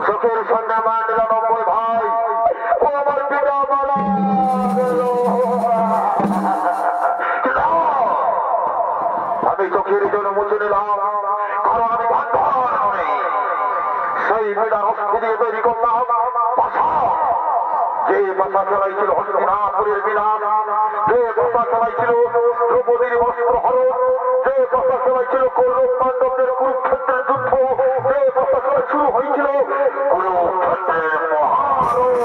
চোখের সন্ধ্যা মা 99 ভাই ও আমার পিতা মারা দিয়ে তৈরি করলাম পাশা, যে পাশা চলাইছিল হস্তিনাপুরের বিনাশ, যে পাশা চলাইছিল দ্রৌপদীর বস্ত্র হরণ, যে পাশা চলাইছিল কৌরব পাণ্ডবদের কুরুক্ষেত্রের যুদ্ধ, যে পাশা চলা শুরু হয়েছিল কুরুক্ষেত্রের মহারণ।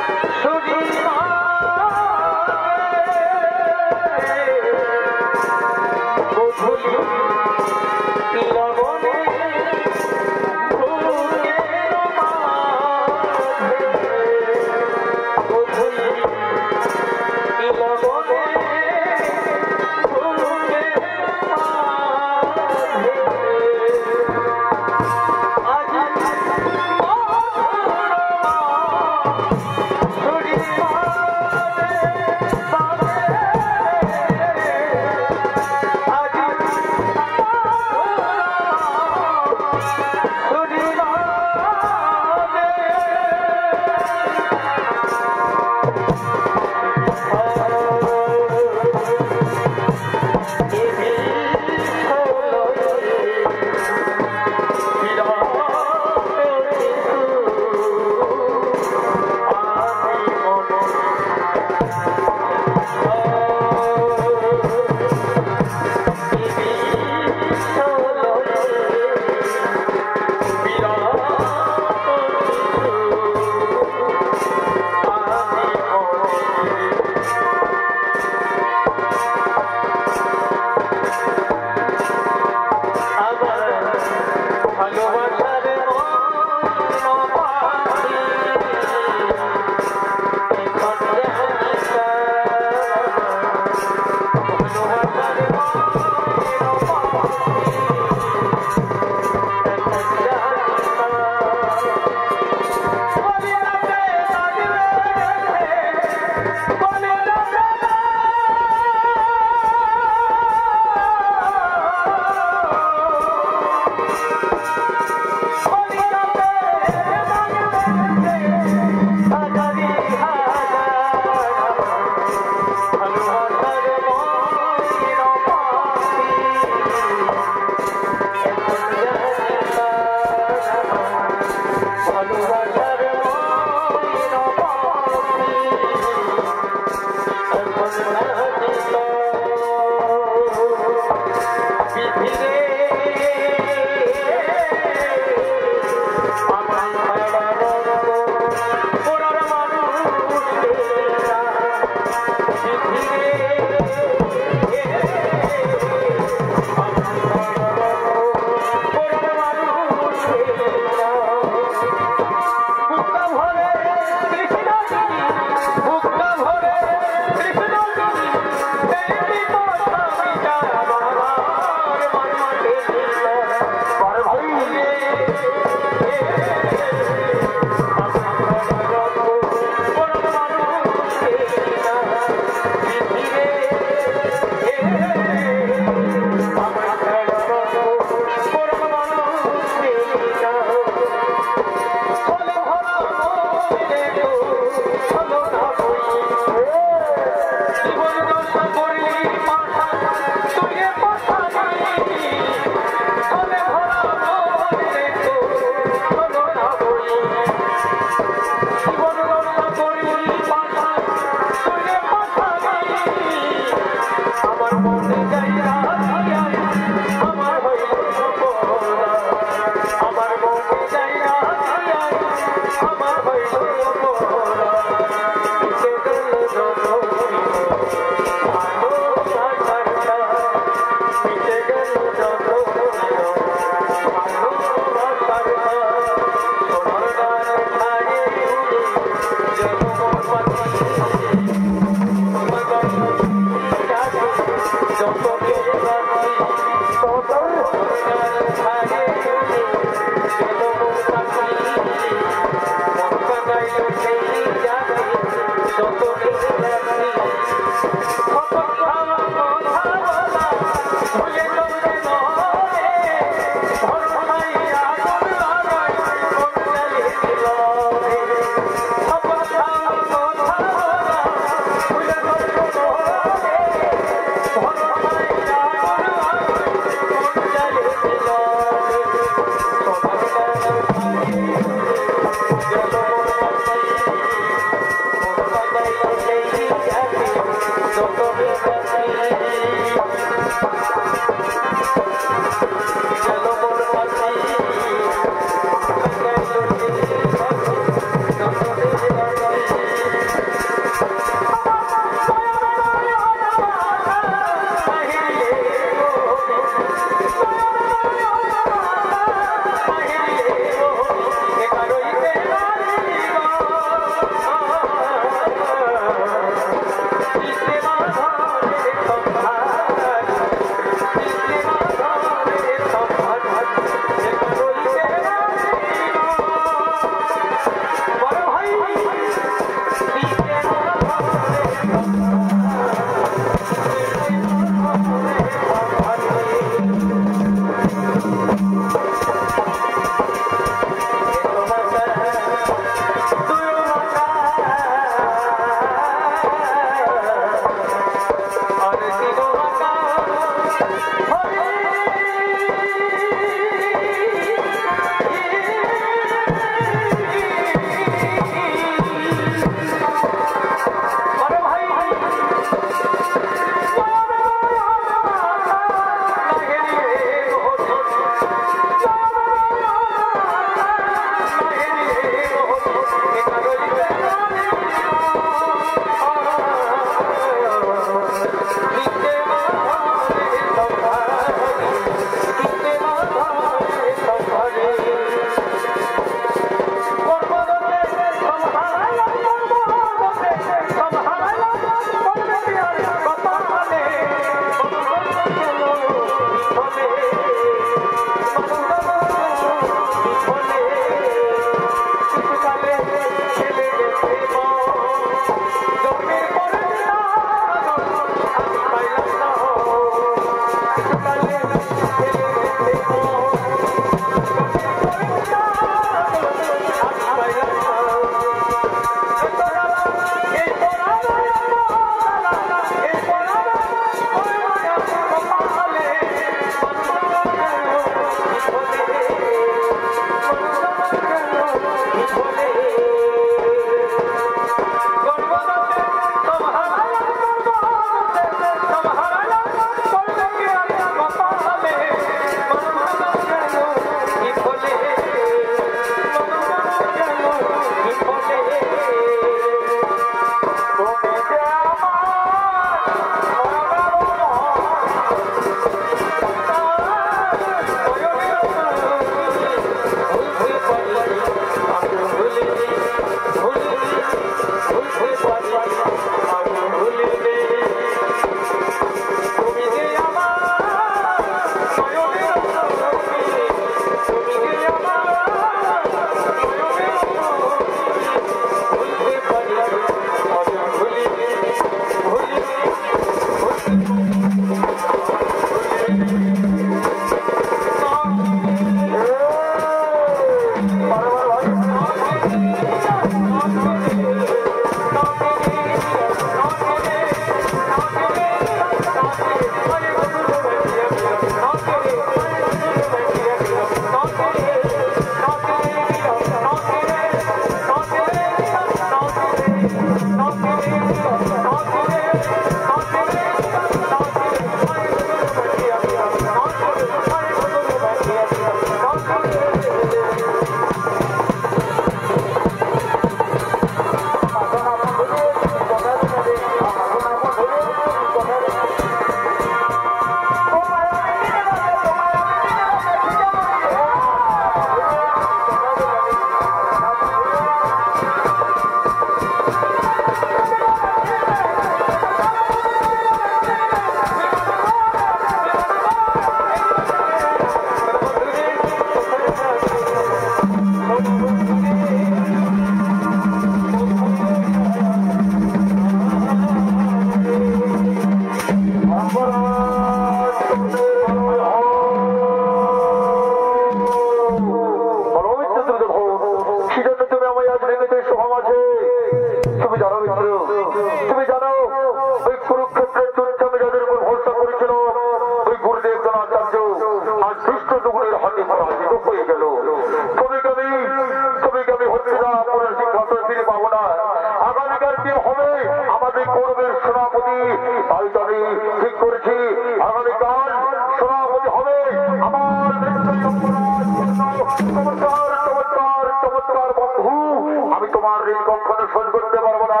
ঋণ কখনো শোধ করতে পারবো না।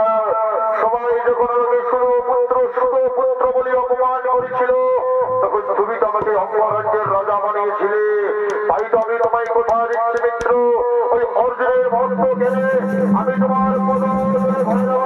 সবাই যখন আমাকে শুধু পুত্র বলে অপমান করেছিল, তখন তুমি তো আমাকে অঙ্গরাজ্যের রাজা বানিয়েছিলে। তাই তো আমি তোমায় কোথা দিচ্ছি মিত্র, ওই অর্জুনের ভক্ত গেলে আমি তোমার পদে ভরে দেব।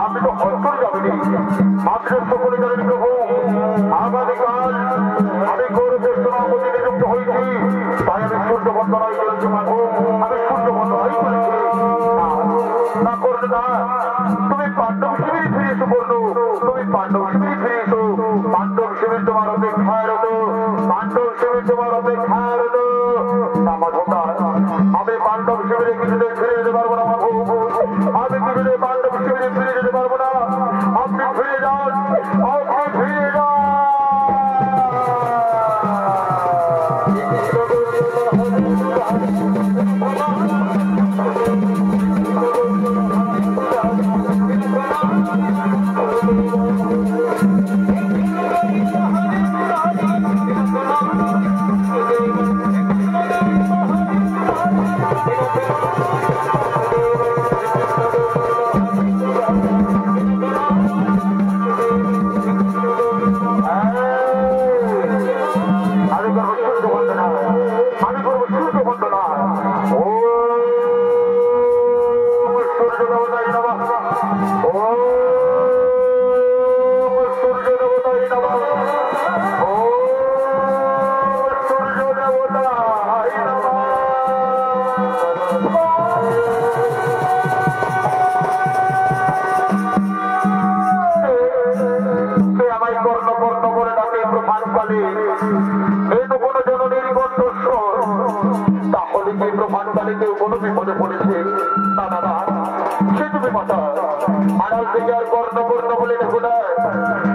আমি তো অন্তর যাবেনি মাত্র সকলে জানেন প্রভু, আগামীকাল আমি গৌরবের সভাপতি নিযুক্ত হয়েছি। তাই আমি সূর্য বন্দনায় চলেছি মাগো, আমি সূর্য বন্দনাই চলেছি। না করলে না, তুমি পাণ্ডব শিবিরে ফিরে এসো করলো, তুমি পাণ্ডব শিবিরে ফিরে এসো। পাণ্ডব শিবির তোমার অপেক্ষায় রত, পাণ্ডব শিবির তোমার অপেক্ষায় রত। আমি পাণ্ডব শিবিরে কিছুতে ফিরে যেতে পারবো না মাগো, আমি কিছুতে পাণ্ডব শিবিরে ফিরে যেতে পারবো না। আপনি ফিরে যান, আপনি ফিরে যান। কোনো বিপদে পড়েছে না না না, সে তুমি মাতা আড়াল থেকে আর কর্ণ বলে দেখো না।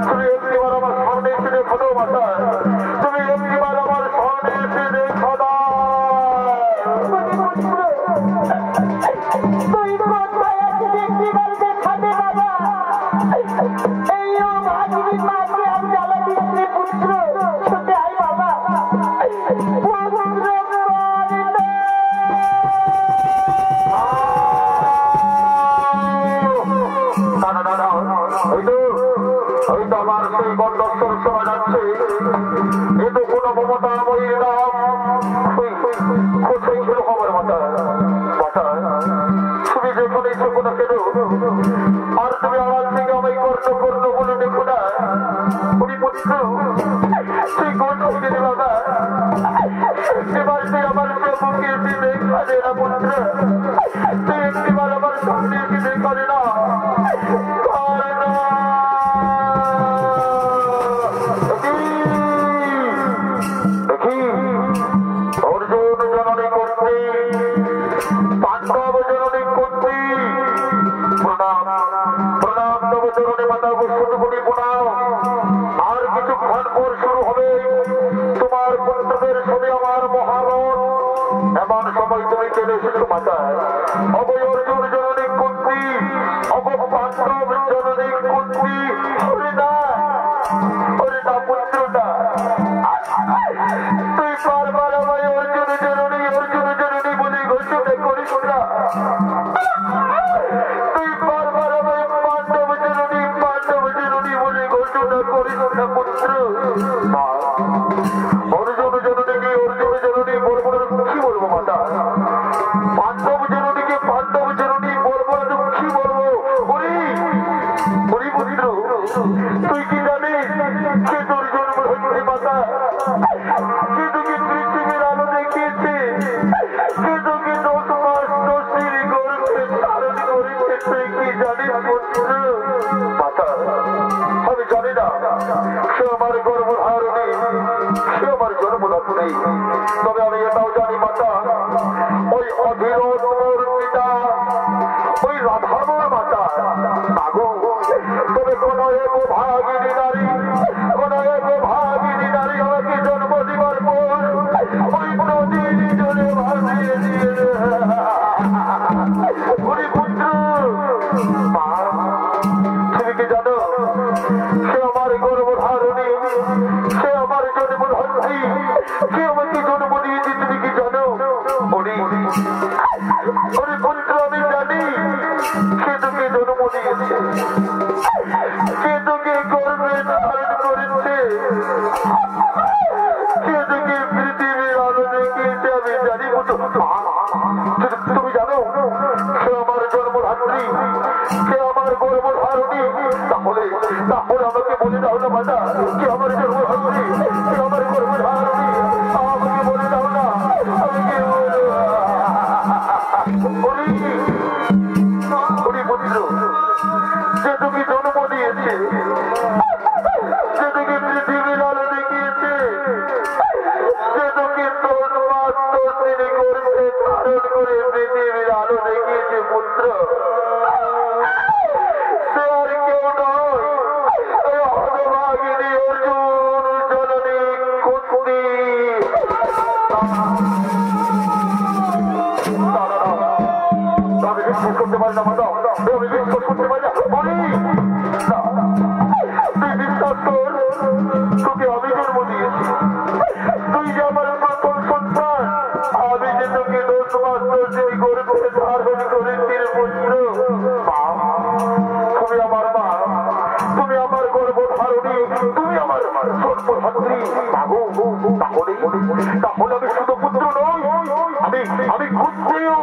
তুমি একটিবার আমার সামনে এসে দেখো না মাতা, তুমি একটিবার আমার সামনে এসে দেখো না। আর তুমি আমার থেকে আমায় কর্ণ বলে দেখো না, উনি পুত্র সেই কর্ণ দিদি বাবা একটিবার তুই আমার মুখে এসে দেখা দে না পুত্র, তুই একটিবার আমার সামনে এসে দেখা দে না। দেখি অর্জুন জননী করতে পাণ্ডব জননী করতে প্রণাম নবচরণে মাতা বস্তুটি প্রণাম। আর কিছুক্ষণ পর শুরু হবে তোমার পুত্রদের ছবি আমার মহারণ। এমন সময় তুমি চলে এসেছো মাতা, অবয় অর্জুন জননী কুন্তি, অব পাণ্ডব জননী কুন্তি। ওরে না পুত্রটা, তুই বারবার আমায় অর্জুন জননী বলে ঘোষণা করিস না। তুই বারবার আমায় পাণ্ডব জননী বলে ঘোষণা করিস না পুত্র। অর্জুন জননী বলবো না, কি বলবো মাতা? পাণ্ডব জননীকে পাণ্ডব জননী বলবো না, কি বলবো? ওরে মাতা আমি জানি না সে আমার গর্ভধারিণী, সে আমার জন্মদাত্রী, তবে আমি এটাও জানি মাতা ওই অধীরথ মোর পিতা ওই রাধামোর মাতা মাগো, তবে কোন এক ভাগিনী নারী, কোন এক ভাগিনী নারী আমাকে জন্ম দিবার পর ওই নদীর জলে ভাসিয়ে দিয়ে পুত্র মা, তুমি কি জানো সে আমার গর্ভধারিণী, সে আমার জন্মধাত্রী, সে আমাকে জন্ম দিয়েছে, তুমি কি জানো? ওরে পুত্র আমি জানি সে তোকে জন্ম দিয়েছে, সে তোকে গর্বে ধারণ করেছে, সে তোকে পৃথিবীর আলো দেখিয়েছে, আমি জানি পুত্র। তুমি জানো সে আমার জন্মধাত্রী, সে আমার গর্ভধারিণী, তাহলে তাহলে আমাকে বলে দাও না মাতা কে আমার জন্মধাত্রী, কে আমার গর্ভধারিণী, আমাকে বলে দাও না, আমাকে পুত্র যে তোকে জন্ম দিয়েছে, যে তোকে পৃথিবীর আলো দেখিয়েছে, যে তোকে তোর মাত্র তিনি করতে ধারণ করে পৃথিবীর আলো দেখিয়েছে পুত্র, সে আর কেউ নয় এই হতভাগিনী অর্জুন জননী কুন্তি। আমি বিশ্বাস করতে পারি না মাতা, আমি বিশ্বাস করতে পারি না, বলি তুই বিশ্বাস কর, তোকে আমি জন্ম দিয়েছি, তুই যে আমার প্রথম সন্তান, আমি যে তোকে 10 মাস ধরে গর্ভে ধারণ করেছি পুত্র। তুমি আমার মা, তুমি আমার গর্ভধারিণী, তুমি আমার জন্মধাত্রী, তাহলে তাহলে আমি শুধু পুত্র নই, আমি ক্ষত্রিয়,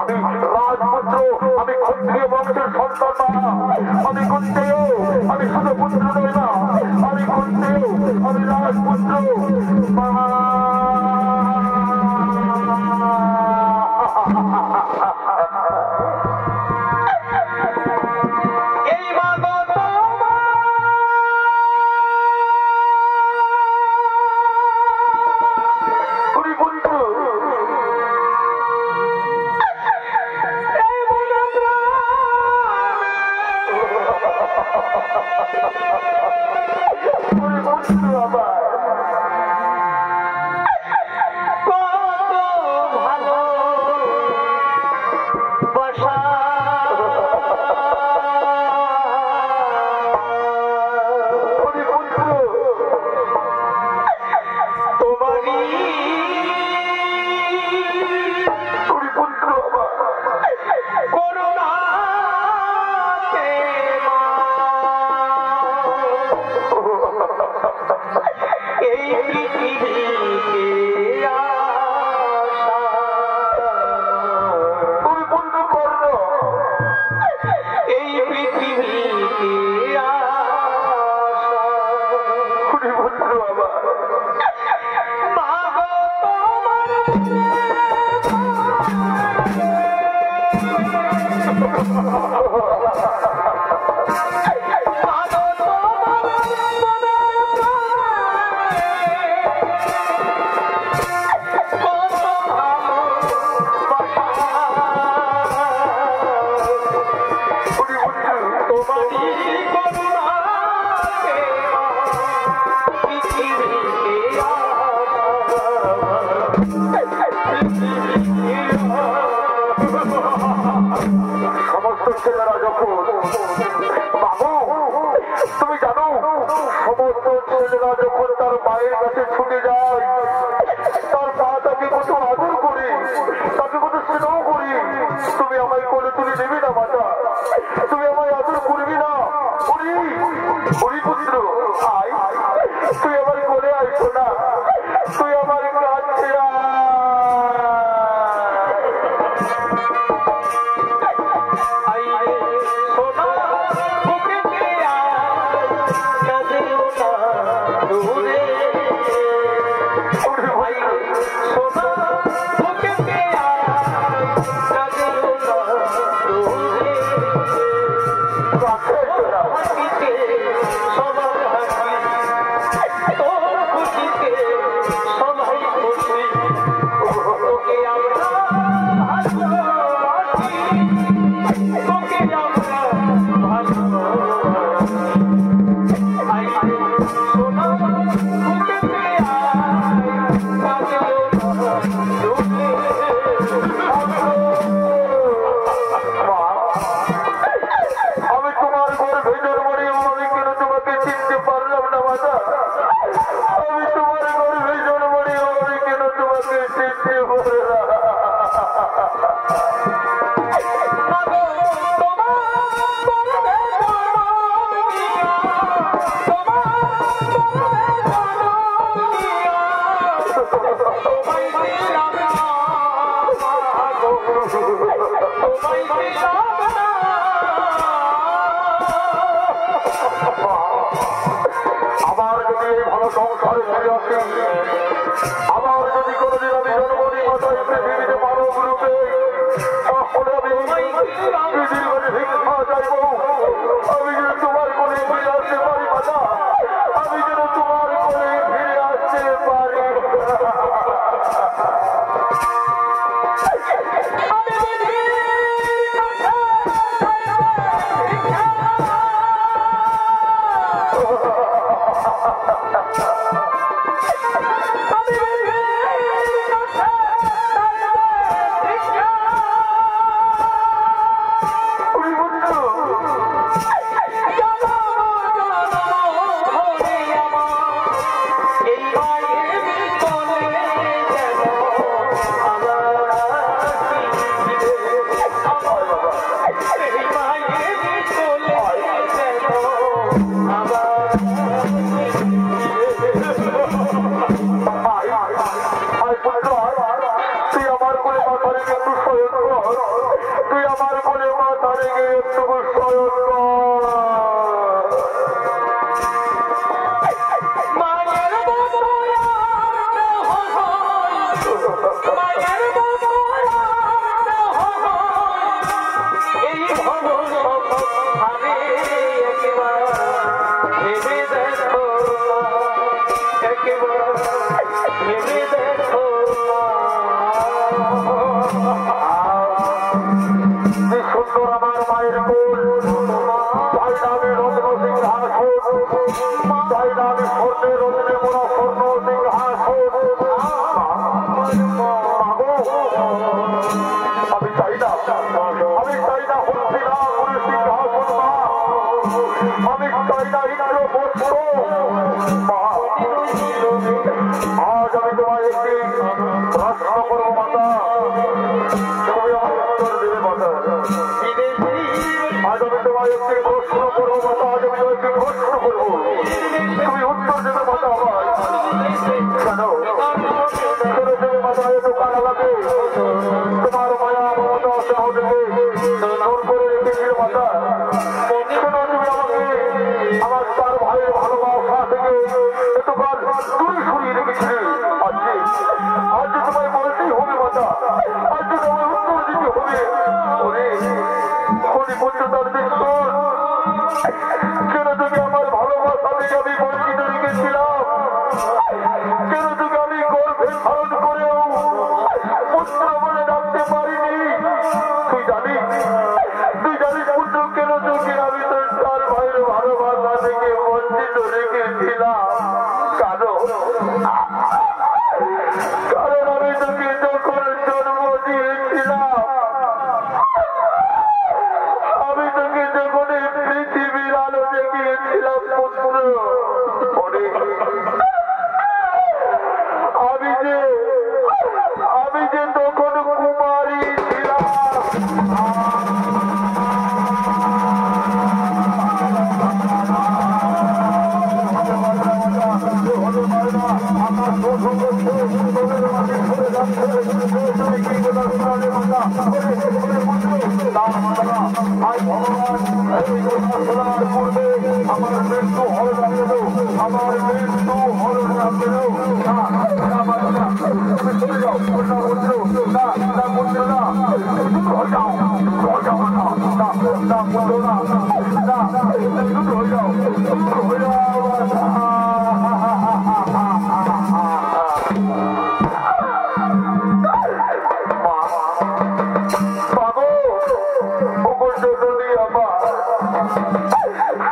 আমি রাজপুত্র, আমি ক্ষত্রিয় বংশের সন্তান মা, আমি ক্ষত্রিয়, আমি শুধু পুত্র নই না, আমি ক্ষত্রিয়, আমি রাজপুত্র মা। ছেলেরা যখন বাবু তুমি জানো সমস্ত ছেলেরা যখন তার মায়ের কাছে ছুটে যায় তার পা তাকে কত আদর করি তাকে কত স্নেহ করি তুমি আমায় কোলে তুলে নেবে না মাতা তুমি আমায় আদর করবি না ওই পুত্র আয় তুই আমার কোলে আইসো না তুই আমার কাছে Rocket!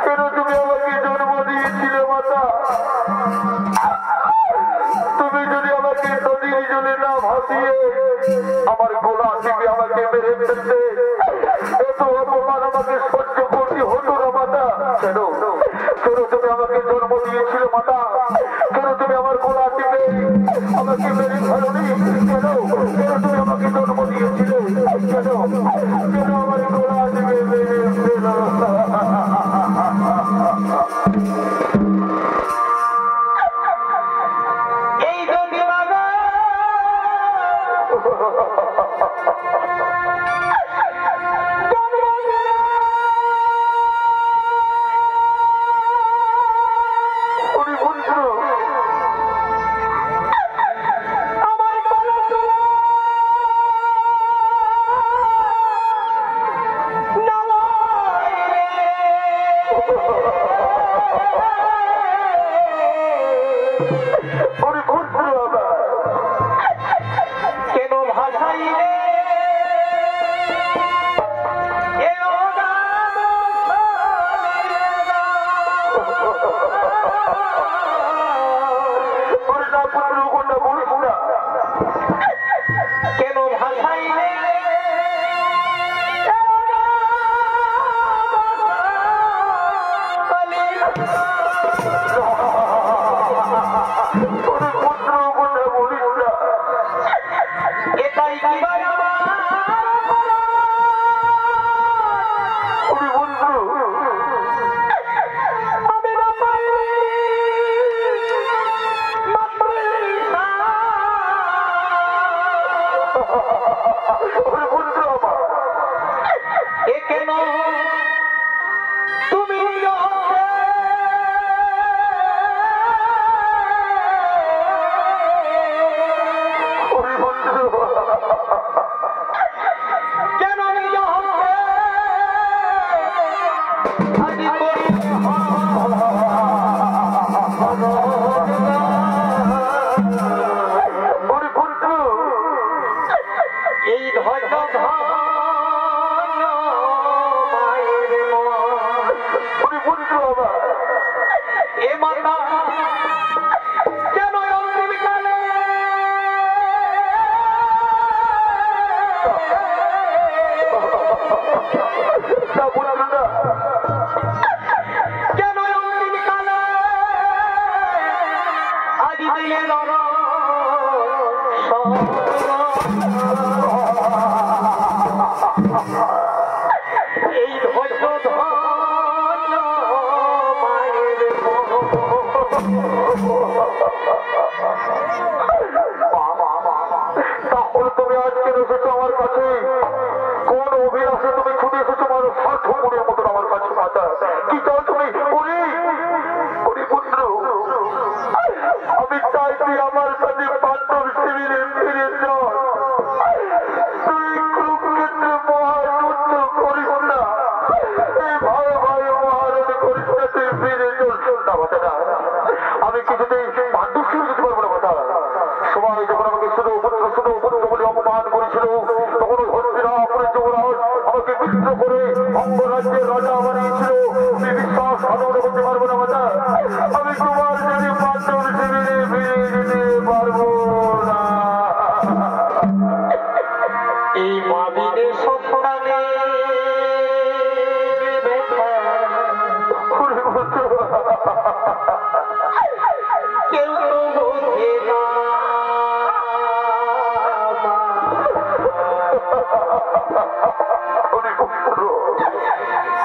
কেন তুমি আমাকে জন্ম দিয়েছিলে মাতা? তুমি যদি আমাকে নদীর জলে না ভাসিয়ে আমার গোলা থেকে আমাকে মেরে ফেলতে, এত অপমান আমাকে সহ্য করতে হতো না মাতা। কেন কেন তুমি আমাকে জন্ম দিয়েছিলে মাতা? কেন তুমি আমার গোলা থেকে আমাকে মেরে ফেলোনি? কেন কেন তুমি আমাকে জন্ম দিয়েছিলে? কেন কেন আমার গোলা থেকে মেরে ফেলো?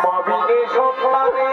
Bobby is so funny.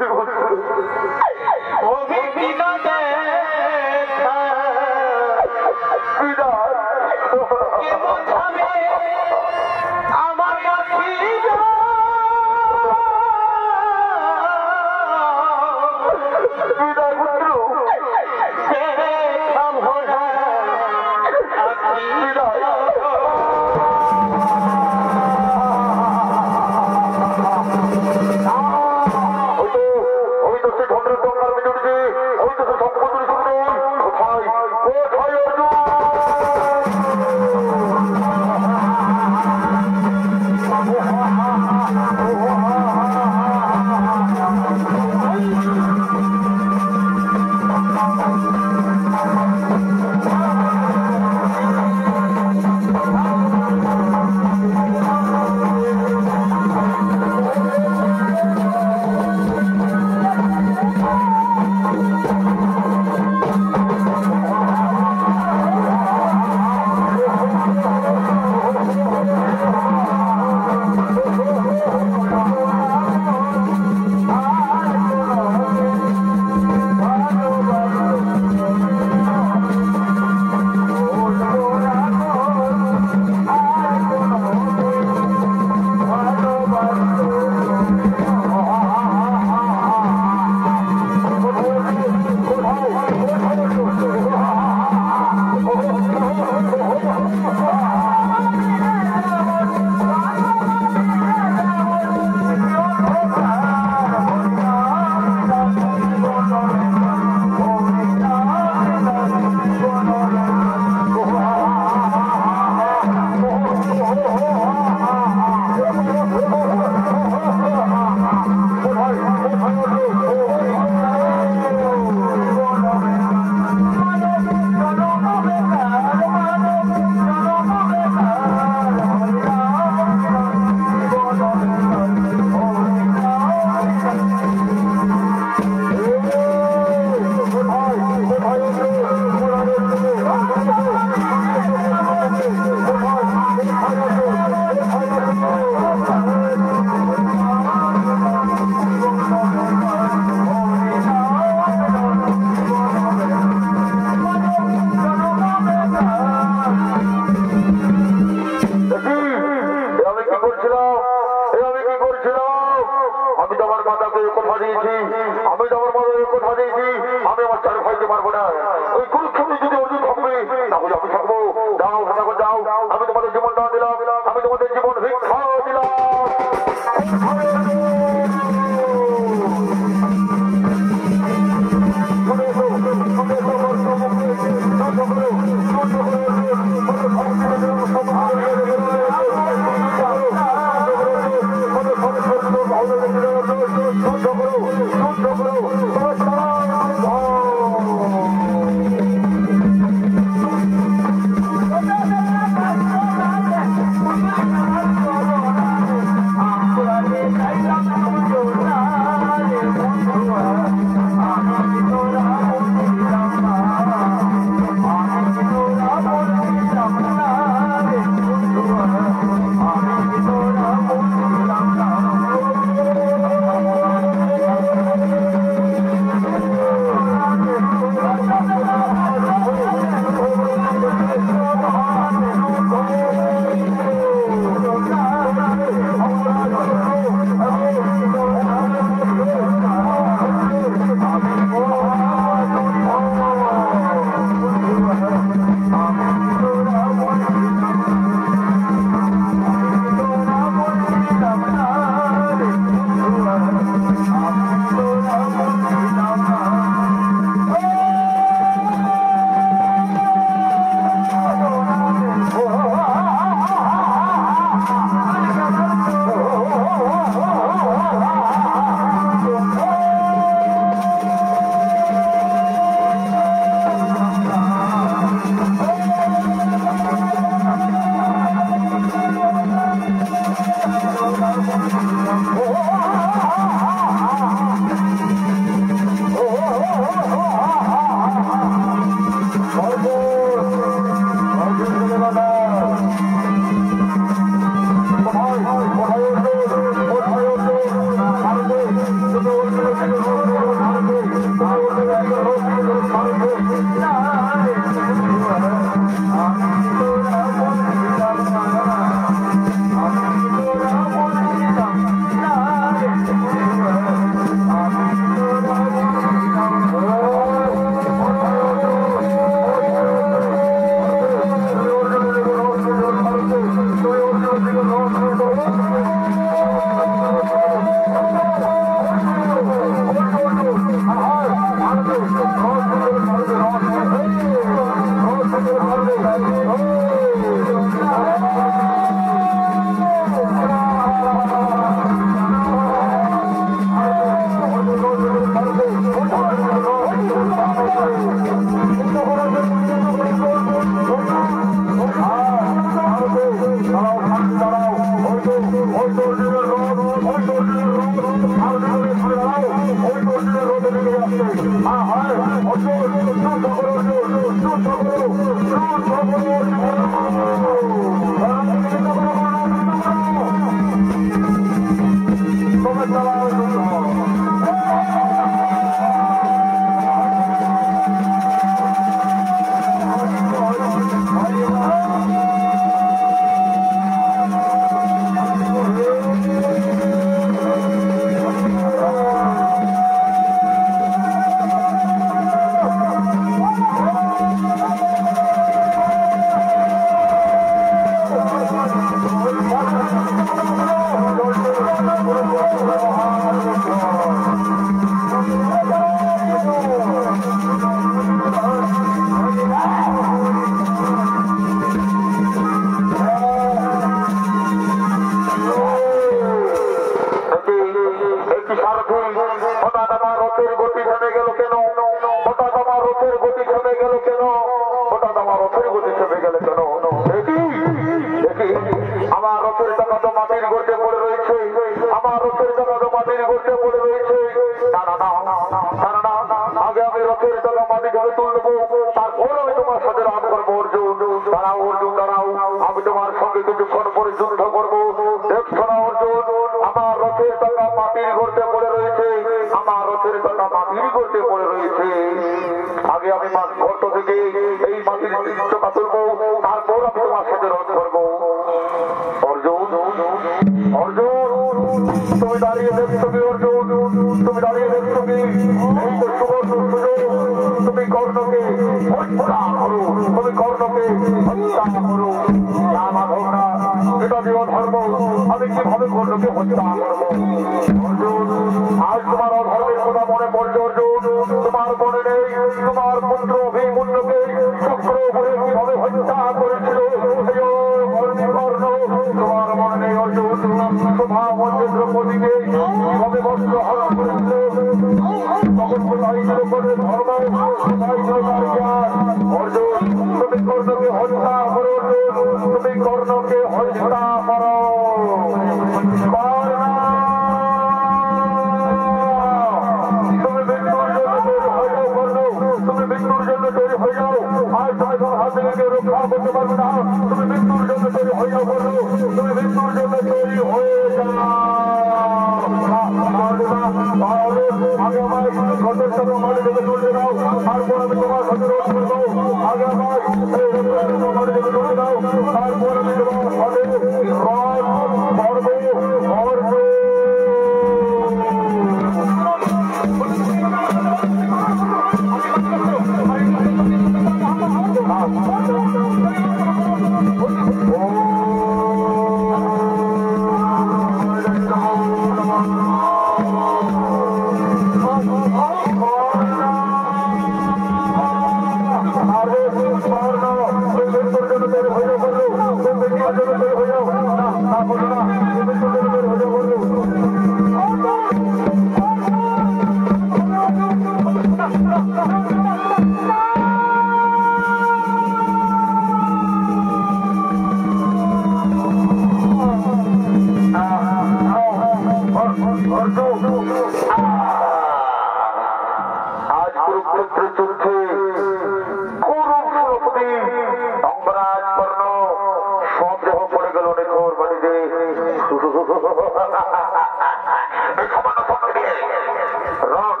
Run!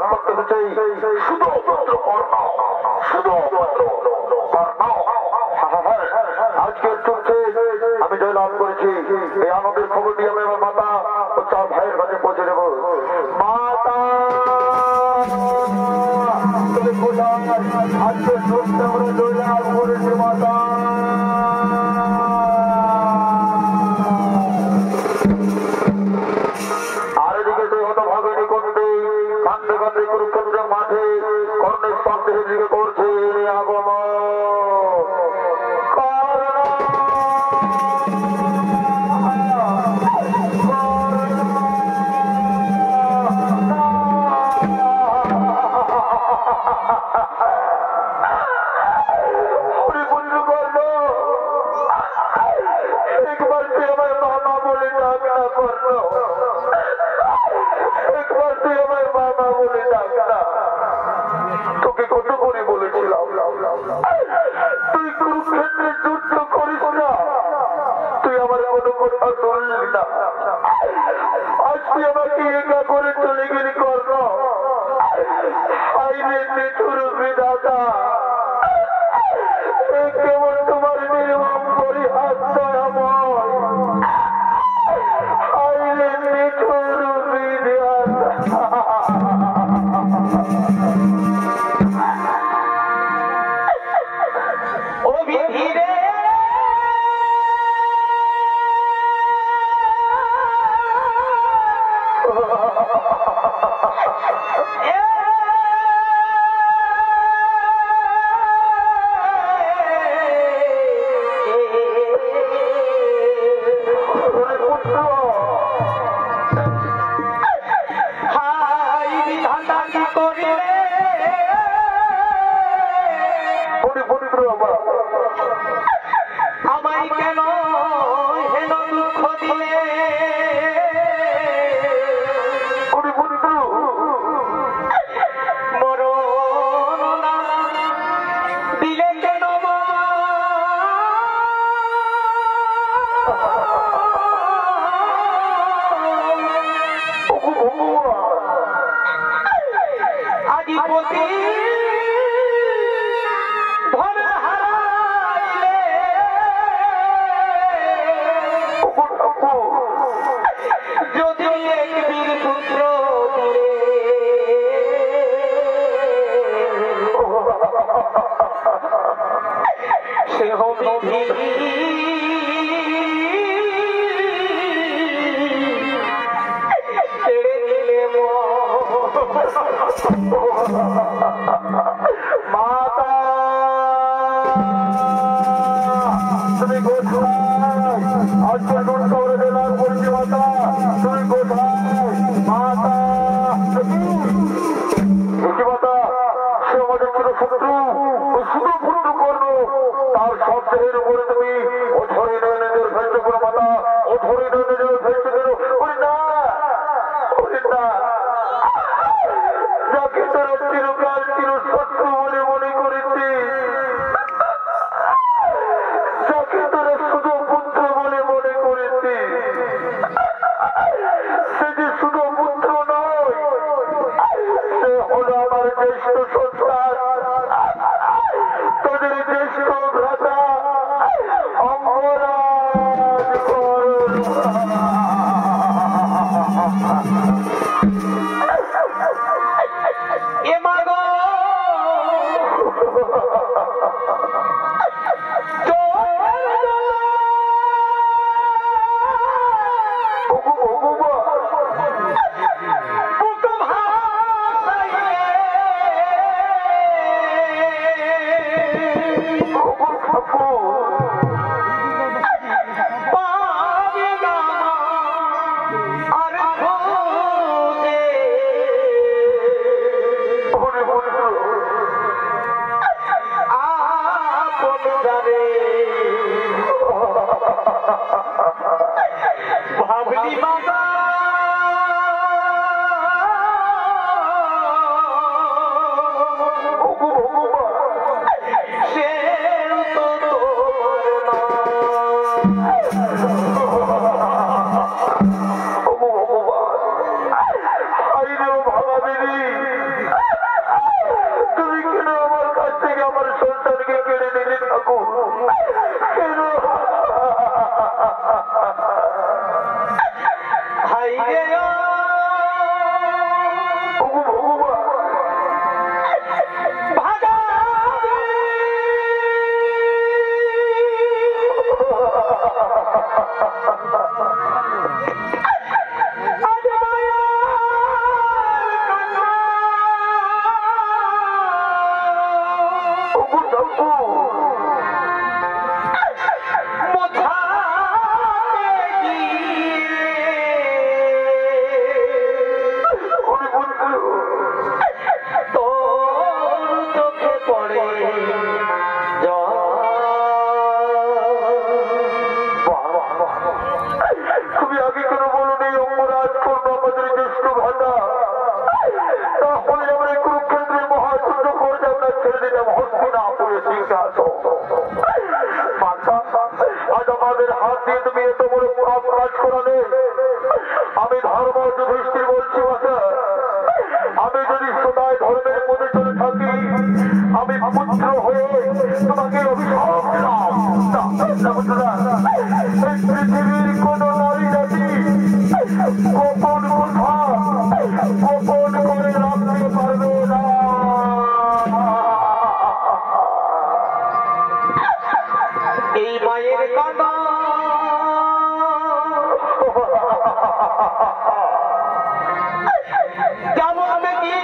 সেই শুধু অপত্র কর্ণ, শুধু অপত্র কর্ণ। আজকের যুদ্ধে আমি জয়লাভ করেছি। এই আনন্দের খবরটি আমি আমার মাতা ও চার ভাইয়ের কাছে পৌঁছে দেব। মাতা তুমি কোথায়? আজকের যুদ্ধে আমরা জয়লাভ করেছি মাতা। আর এদিকে সেই হতভাগিনী কন্যা কান্দে কান্দে কুরুক্ষেত্রের মাঠে কর্ণের সন্দেহের দিকে করছে আগমন। তোকে কত করে বলেছিলাম তুই কুরুক্ষেত্রে যুদ্ধ করিস না, তুই আমার কোনো কথা শুনলি না। আজ তুই আমাকে একা করে চলে গেলি কর্ণ। আইনে নিঠুর বিধাতা, কেবল তোমার নির্মম পরিহাস দয়াময়। আইনে নিঠুর বিধাতা। আমায় কেন হেন দুঃখ দিলে? মরণ না দিলে কেন? আদিপতি যদি এক বীর পুত্র সে হবে ছেড়ে দিলে মাতা তুমি কোথায়? আজকে দুর্গ জেলার বলছি মাতা তুমি কোথায়? মাতা মাতা সে আমাদের ছিল শত্রু, শুধু পুত্র করল। তার সব দেহের উপরে তুমি ও ধরে নয় নিজের ফেলতে করো মাতা, ও ধরে নয় নিজের ফেলতে করো। না না, যাকে তোরা চিরকাল চির শত্রু বলে মনে করেছি, যাকে তোরা শুধু পুত্র বলে মনে করেছি, সে যে শুধু পুত্র নয়, সে হলো আমার জ্যেষ্ঠ সন্তান, তোদের জ্যেষ্ঠ ভ্রাতা অঙ্গরাজ কর্ণ। এ মাগো ভাবলি বাবা সে তো তোমার সিংহাসন। মাতা, আজ আমাদের হাত দিয়ে তুমি এত বড় পাপ কাজ করালে, আমি ধর্ম যুধিষ্ঠির বলছি মাতা, আমি যদি সদায় ধর্মের মধ্যে চলে থাকি, আমি পুত্র হয়ে তোমাকে অভিশাপ দিলাম। এই পৃথিবীর কোন নারী জাতি গোপন কথা গোপন করে রাখতে পারবে না। এই মায়ের কান্না কেমন কি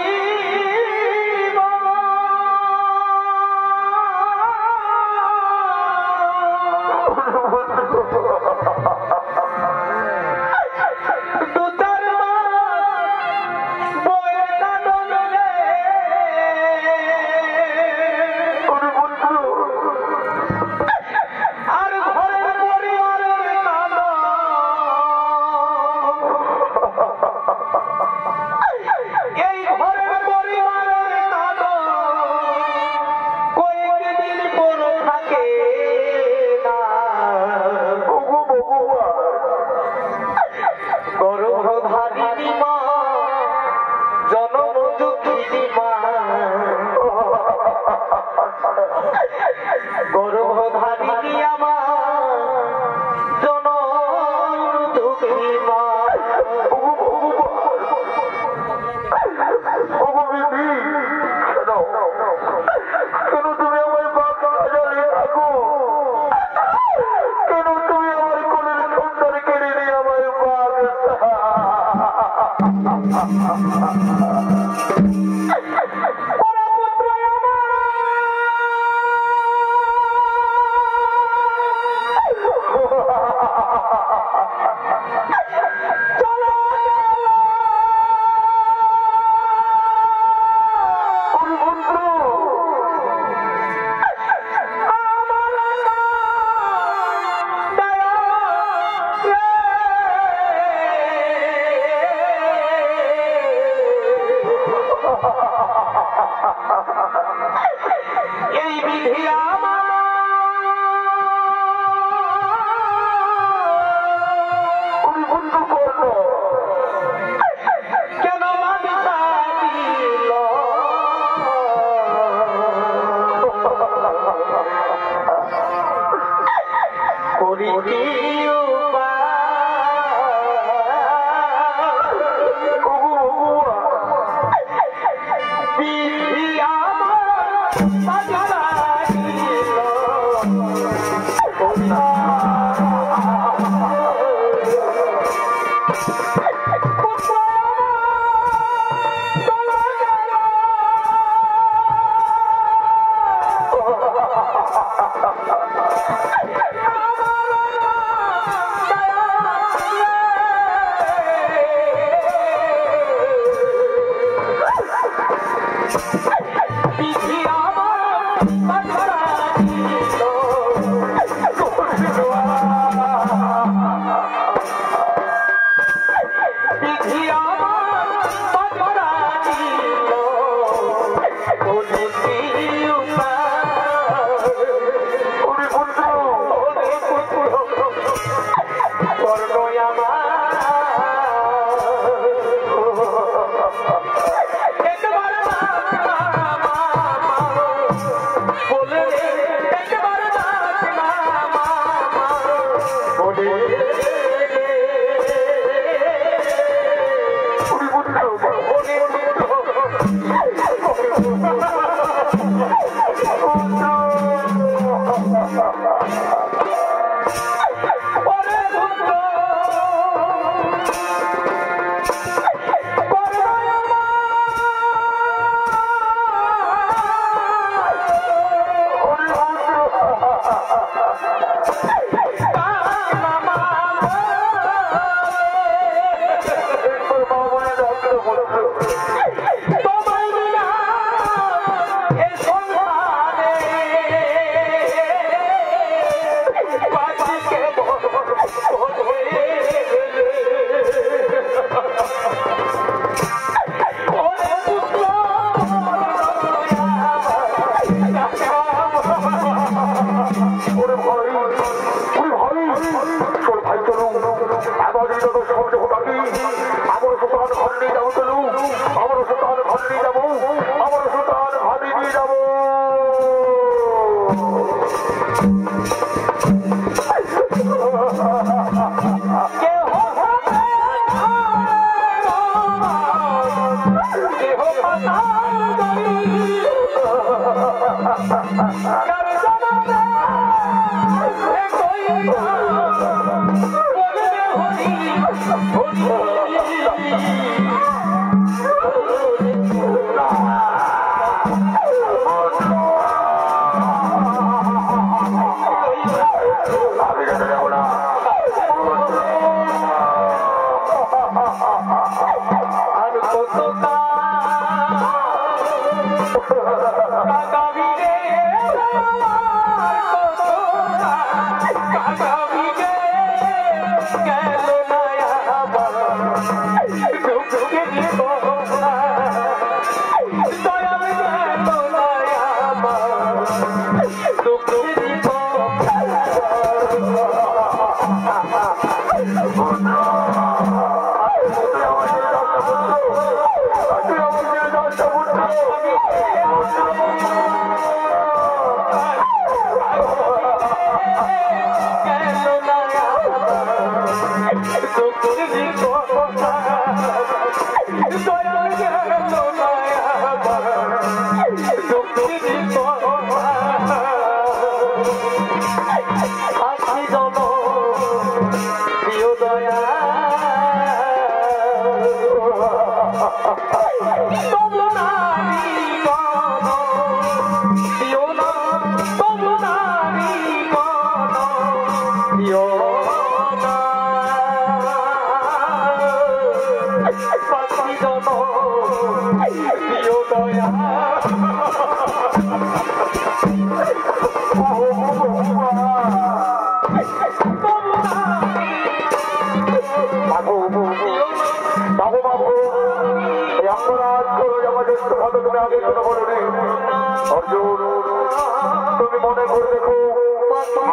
তুমি মনে করে দেখো,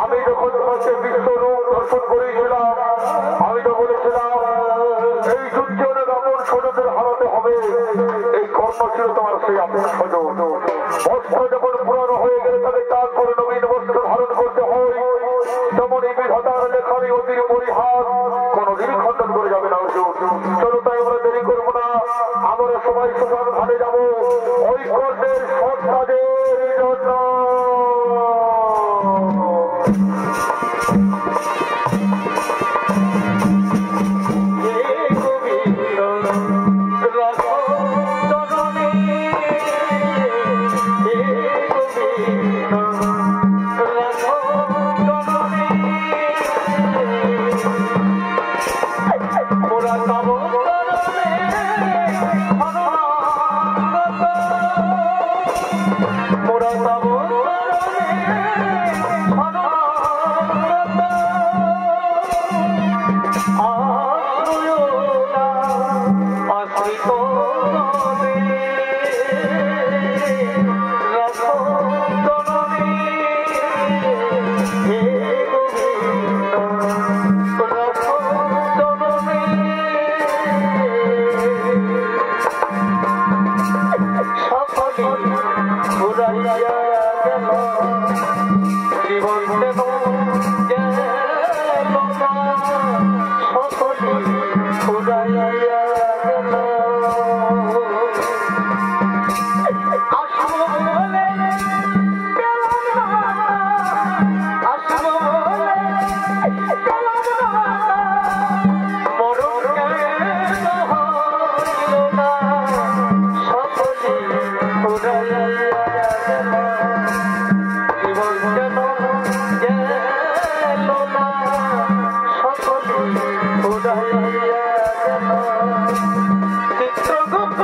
আমি যখন তোমাকে বিশ্বরূপ দর্শন করেছিলাম, আমি তো বলেছিলাম এই দুর্জনের আপন স্বজনের হারাতে হবে। এই কর্ম ছিল তোমার সেই আপন স্বজন। বস্ত্র যখন পুরানো হয়ে গেলে তাকে তারপরে নবীন বস্ত্র ধারণ করতে হয়। তেমন এই বিধাতার লেখারই অতির পরিহার কোনদিনই খণ্ডন করে যাবে না। চলো তাই আমরা দেরি করবো না, আমরা সবাই সমান ভাবে যাবো ওই কর্মের সৎ কাজের জন্য। চিত্রগুপ্ত